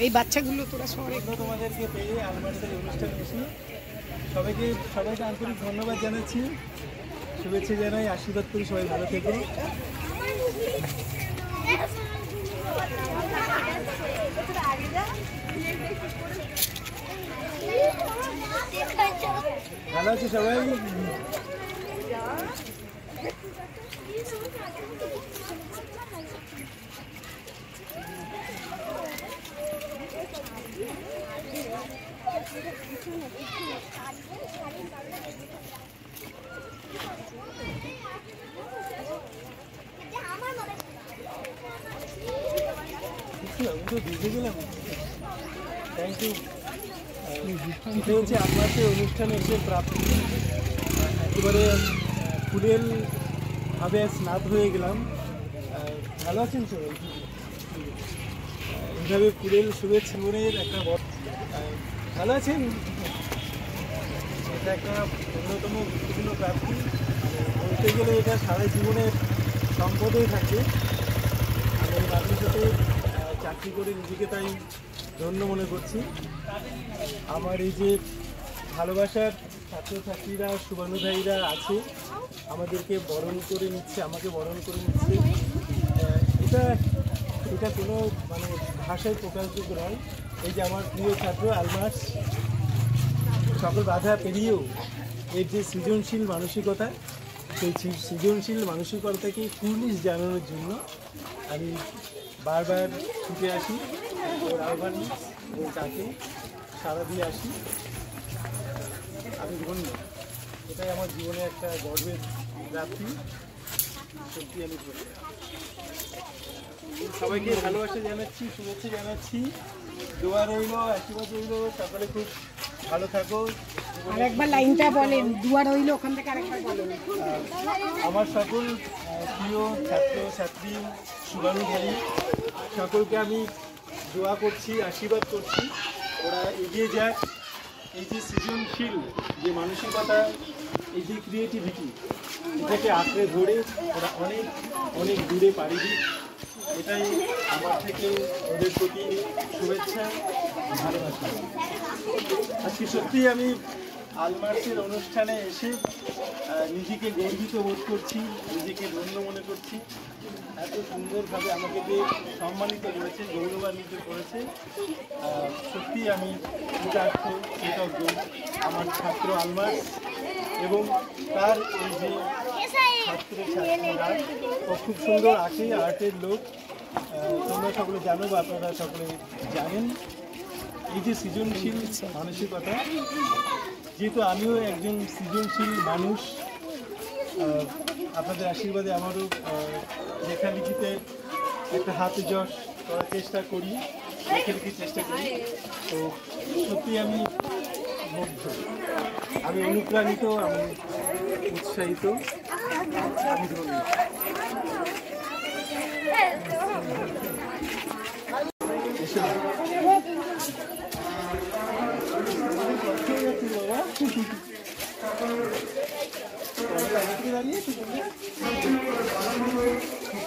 এই বাচ্চাগুলো তোরা শহরে তোমাদেরকে পেয়ে আলমার্সের অনুষ্ঠান এসে সবাইকে আন্তরিক ধন্যবাদ জানাচ্ছি, শুভেচ্ছা জানাই, আশীর্বাদ করি সবাই ভালো থেকো। ভালো আছি সবাই। আমি তো দেখে গেলাম, থ্যাংক ইউ। এটা হচ্ছে আলমার্সের অনুষ্ঠানে এসে প্রাপ্তি, একেবারে ফুলেল ভাবে স্নাত হয়ে গেলাম। ভালো আছেন সবাই? এইভাবে ফুলেল শুভেচ্ছা জীবনের একটা ভালো আছেন? এটা একটা অন্যতম গুরুত্বপূর্ণ প্রাপ্তি, বলতে গেলে এটা সারা জীবনের সম্পদেই থাকে। আমি মানুষের সাথে চাকরি করে নিজেকে তাই ধন্য মনে করছি। আমার এই যে ভালোবাসার ছাত্রছাত্রীরা, শুভানুধ্যায়ীরা আছে, আমাদেরকে বরণ করে নিচ্ছে, আমাকে বরণ করে নিচ্ছে, এটা কোনো মানে ভাষায় প্রকাশযোগ্য নয়। এই যে আমার প্রিয় ছাত্র আলমার্স সকল বাধা পেরিয়েও এর যে সৃজনশীল মানসিকতা, সেই সৃজনশীল মানসিকতাকে কুর্নিশ জানানোর জন্য আমি বারবার ছুটে আসি, ওর আহ্বান এবং তাকে সাড়া দিয়ে আসি। আমি ধন্য, এটাই আমার জীবনে একটা গর্বের প্রাপ্তি, সত্যি আমি ধন্য। সবাইকে ভালোবাসা জানাচ্ছি, শুভেচ্ছা জানাচ্ছি, দোয়া রইল, আশীর্বাদ রইল, সকলে খুব ভালো থাকো। আরেকবার লাইনটা বলেন, দোয়া রইল ওখান থেকে আরেকবার বলেন। আমার সকল প্রিয় ছাত্র ছাত্রী, শুভানুধ্যায়ী সকলকে আমি দোয়া করছি, আশীর্বাদ করছি, ওরা এগিয়ে যাক। এই যে সৃজনশীল যে মানসিকতা, এই যে ক্রিয়েটিভিটি, এটাকে আঁকড়ে ধরে ওরা অনেক অনেক দূরে পাড়ি দিক, এটাই আমার থেকে ওদের প্রতি শুভেচ্ছা, ভালোবাসা। আজকে সত্যিই আমি আলমার্সের অনুষ্ঠানে এসে নিজেকে গর্বিত বোধ করছি, নিজেকে ধন্য মনে করছি। এত সুন্দরভাবে আমাকে যে সম্মানিত করেছে, গৌরবান্বিত করেছে, সত্যিই আমি কৃতার্থ, কৃতজ্ঞ আমার ছাত্র আলমার্স এবং তার এই যে ছাত্রছাত্রীরা। ও খুব সুন্দর আঁকে, আর্টের লোক, তোমরা সকলে জানো বা আপনারা সকলে জানেন। এই যে সৃজনশীল মানসিকতা, যেহেতু আমিও একজন সৃজনশীল মানুষ, আপনাদের আশীর্বাদে আমারও লেখালেখিতে একটা হাতে যশ করার চেষ্টা করি, লেখালেখির চেষ্টা করি। তো সত্যি আমি মুগ্ধ, আমি অনুপ্রাণিত, আমি উৎসাহিত, আমি ধন্য।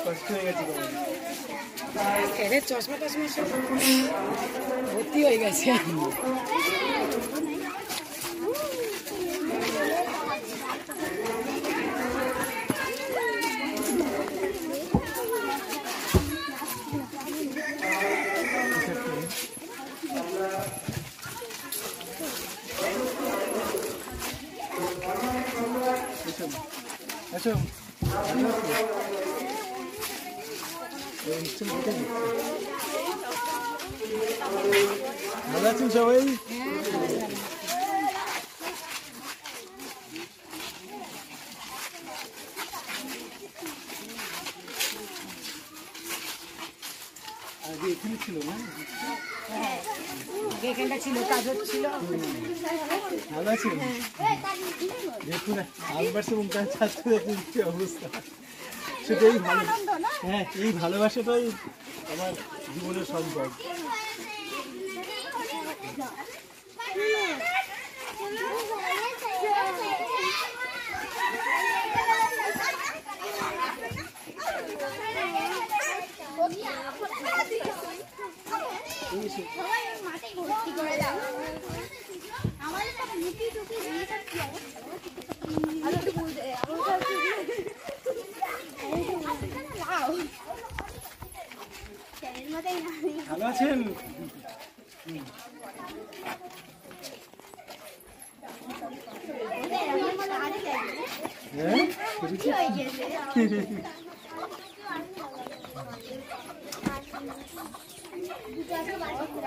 কষ্ট হয়ে গেছে, চশমা টশমা সব ভর্তি হয়ে গেছে। আচ্ছা, ভালো আছেন সবাই? আগে এখানে ছিল না? এখানটা ছিল, কাজ হচ্ছিল। ভালো আছেন? দেখুন আলমার্স এবং তার ছাত্রদের কি অবস্থা, সেটাই ভালো। হ্যাঁ, এই ভালোবাসাটাই আমার জীবনের সম্পদ। এসো। সবাই ওর মাথায় ভর্তি করে দাও। আমাদের সব লুকি টুকি দিয়ে সব কি অবস্থা? আর একটু বলতে আমরা লাও চ্যানেল মাথায় না ভালো আছেন? হ্যাঁ কি হয়ে গেছে?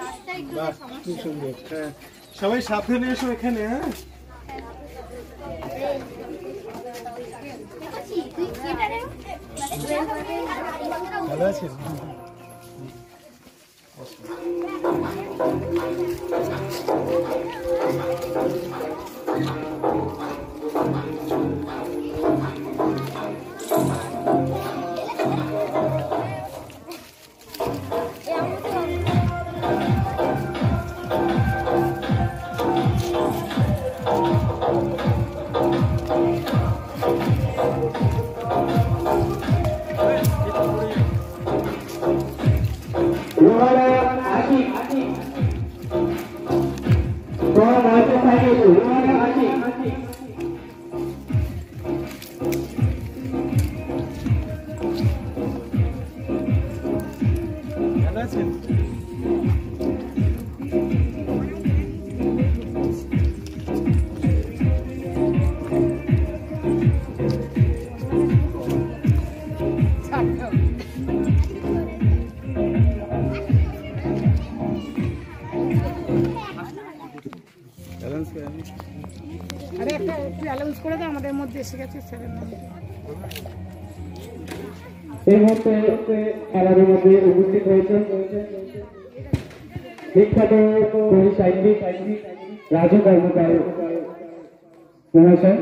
রাস্তায় একটু বাহ খুব সুন্দর। হ্যাঁ সবাই সাবধানে এসো এখানে। হ্যাঁ ভালো আছেন? ভালো আছেন? আরে একটা একটু অ্যালাউন্স করে দাও, আমাদের মধ্যে এসে গেছে স্যারের নাম। এই মুহূর্তে আমাদের মধ্যে উপস্থিত হয়েছেন বিখ্যাত কবি সাহিত্যিক রাজু কর্মকার মহাশয়।